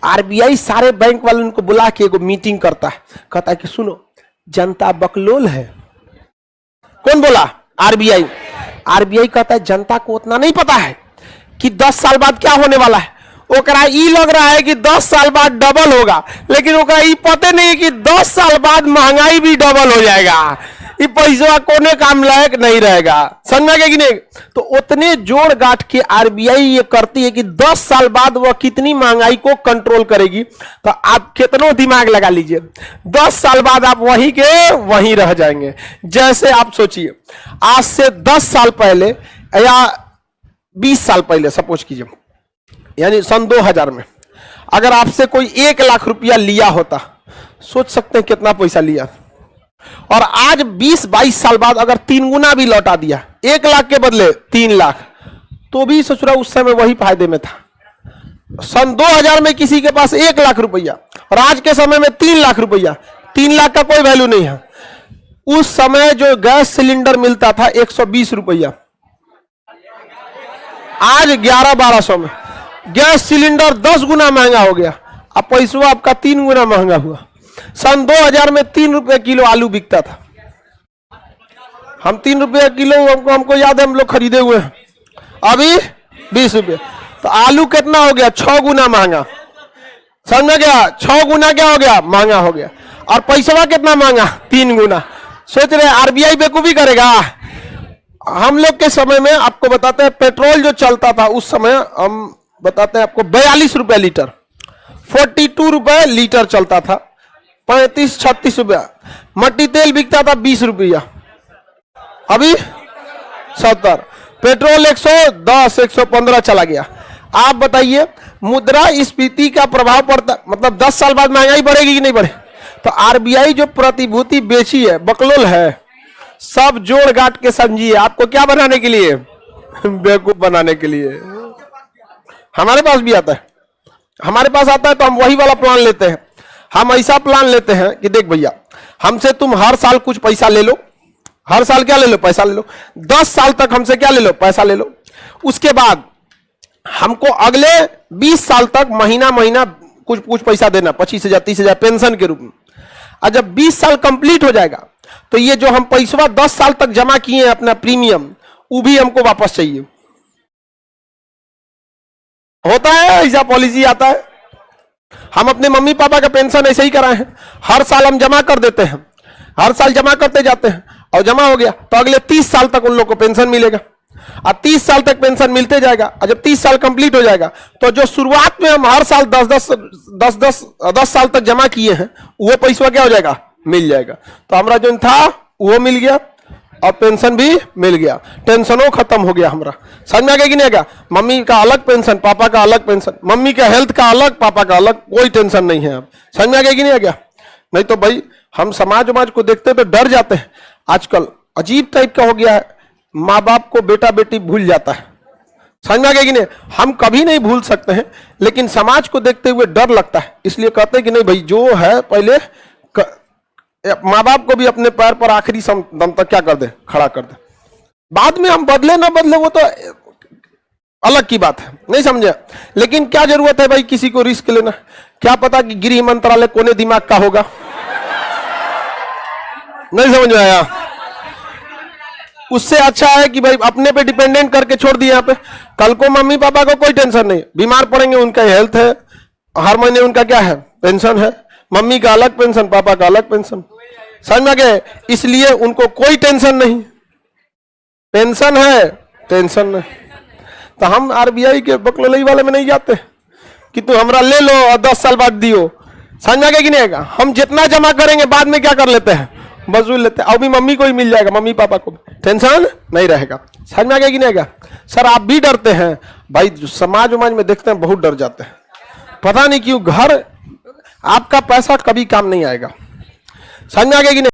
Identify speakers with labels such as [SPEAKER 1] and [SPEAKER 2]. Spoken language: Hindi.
[SPEAKER 1] आरबीआई सारे बैंक वालों को बुला के एगो मीटिंग करता है, कहता है कि सुनो जनता बकलोल है। कौन बोला? आरबीआई। आरबीआई कहता है जनता को उतना नहीं पता है कि 10 साल बाद क्या होने वाला है। ओकरा ई लग रहा है कि 10 साल बाद डबल होगा, लेकिन ओकरा ई पता नहीं कि 10 साल बाद महंगाई भी डबल हो जाएगा। ये पैसा कोने काम लायक नहीं रहेगा। समझ गए कि नहीं? तो उतने जोड़ गांठ के आरबीआई ये करती है कि 10 साल बाद वह कितनी महंगाई को कंट्रोल करेगी। तो आप कितना दिमाग लगा लीजिए, 10 साल बाद आप वहीं के वहीं रह जाएंगे। जैसे आप सोचिए, आज से 10 साल पहले या 20 साल पहले सपोज कीजिए, यानी सन 2000 में अगर आपसे कोई 1 लाख रुपया लिया होता, सोच सकते हैं कितना पैसा लिया। और आज 20-22 साल बाद अगर 3 गुना भी लौटा दिया, 1 लाख के बदले 3 लाख, तो भी सोच रहा उस समय वही फायदे में था। सन 2000 में किसी के पास 1 लाख रुपया और आज के समय में 3 लाख रुपया, 3 लाख का कोई वैल्यू नहीं है। उस समय जो गैस सिलेंडर मिलता था 120 रुपया, आज 1100-1200 में गैस सिलेंडर 10 गुना महंगा हो गया। अब पैसा आपका 3 गुना महंगा हुआ। सन 2000 में 3 रुपए किलो आलू बिकता था। हम 3 रुपए किलो हमको याद है, हम लोग खरीदे हुए हैं। अभी 20 रुपए, तो आलू कितना हो गया? 6 गुना महंगा। समझ में गया? 6 गुना क्या हो गया? महंगा हो गया। और पैसा कितना महंगा? 3 गुना। सोच रहे आरबीआई बेवकूफी करेगा? हम लोग के समय में आपको बताते हैं, पेट्रोल जो चलता था उस समय, हम बताते हैं आपको 42 रुपए लीटर, 42 रुपए लीटर चलता था, 35-36 रुपया। मट्टी तेल बिकता था 20 रुपया, अभी 70। पेट्रोल 110-115 चला गया। आप बताइए मुद्रास्फीति का प्रभाव पड़ता, मतलब 10 साल बाद महंगाई बढ़ेगी कि नहीं बढ़े? तो आरबीआई जो प्रतिभूति बेची है, बकलोल है। सब जोड़ गांठ के समझिए, आपको क्या बनाने के लिए? बेवकूफ बनाने के लिए। हमारे पास भी आता है, हमारे पास आता है तो हम वही वाला प्लान लेते हैं। हम ऐसा प्लान लेते हैं कि देख भैया, हमसे तुम हर साल कुछ पैसा ले लो। हर साल क्या ले लो? पैसा ले लो। 10 साल तक हमसे क्या ले लो? पैसा ले लो। उसके बाद हमको अगले 20 साल तक महीना महीना कुछ पैसा देना, 25,000-30,000 पेंशन के रूप में। और जब 20 साल कंप्लीट हो जाएगा तो ये जो हम पैसा 10 साल तक जमा किए हैं अपना प्रीमियम, वो भी हमको वापस चाहिए। होता है ऐसा, पॉलिसी आता है। हम अपने मम्मी पापा का पेंशन ऐसे ही कराए हैं, हर साल हम जमा कर देते हैं, हर साल जमा करते जाते हैं, और जमा हो गया तो अगले 30 साल तक उन लोग को पेंशन मिलेगा। और 30 साल तक पेंशन मिलते जाएगा। और जब 30 साल कंप्लीट हो जाएगा तो जो शुरुआत में हम हर साल 10 साल तक जमा किए हैं, वो पैसा क्या हो जाएगा? मिल जाएगा। तो हमारा जो था वो मिल गया और पेंशन भी मिल गया, टेंशनों खत्म हो गया हमारा। समझ में आ गया कि नहीं आ गया? मम्मी का अलग पेंशन, पापा का अलग पेंशन, मम्मी का हेल्थ का अलग, पापा का अलग, कोई टेंशन नहीं है। अब समझ में आ गया कि नहीं आ गया? नहीं तो भाई हम समाज को देखते तो डर जाते हैं। आजकल अजीब टाइप का हो गया है, माँ बाप को बेटा बेटी भूल जाता है। समझ में आ गया कि नहीं? हम कभी नहीं भूल सकते हैं, लेकिन समाज को देखते हुए डर लगता है। इसलिए कहते हैं कि नहीं भाई, जो है पहले माँ बाप को भी अपने पैर पर आखिरी दम तक क्या कर दे? खड़ा कर दे। बाद में हम बदले ना बदले वो तो अलग की बात है, नहीं समझे? लेकिन क्या जरूरत है भाई किसी को रिस्क लेना? क्या पता कि गृह मंत्रालय कोने दिमाग का होगा। नहीं समझ में आया? उससे अच्छा है कि भाई अपने पे डिपेंडेंट करके छोड़ दिया। यहाँ पे कल को मम्मी पापा को कोई टेंशन नहीं, बीमार पड़ेंगे उनका हेल्थ है, हर महीने उनका क्या है? पेंशन है। मम्मी का अलग पेंशन, पापा का अलग पेंशन। समझ में गए? इसलिए उनको कोई टेंशन नहीं, पेंशन है, टेंशन नहीं। तो हम आरबीआई के बकलोलई वाले में नहीं जाते कि तू हमरा ले लो और 10 साल बाद दियो। समझ में गया कि नहीं आएगा? हम जितना जमा करेंगे बाद में क्या कर लेते हैं? वसूल लेते हैं। अभी मम्मी को ही मिल जाएगा, मम्मी पापा को टेंशन नहीं रहेगा। समझ में आ गया कि नहीं आएगा? सर आप भी डरते हैं भाई, समाज में देखते हैं बहुत डर जाते हैं, पता नहीं क्यों। घर आपका पैसा कभी काम नहीं आएगा। समझ में आ गया कि नहीं?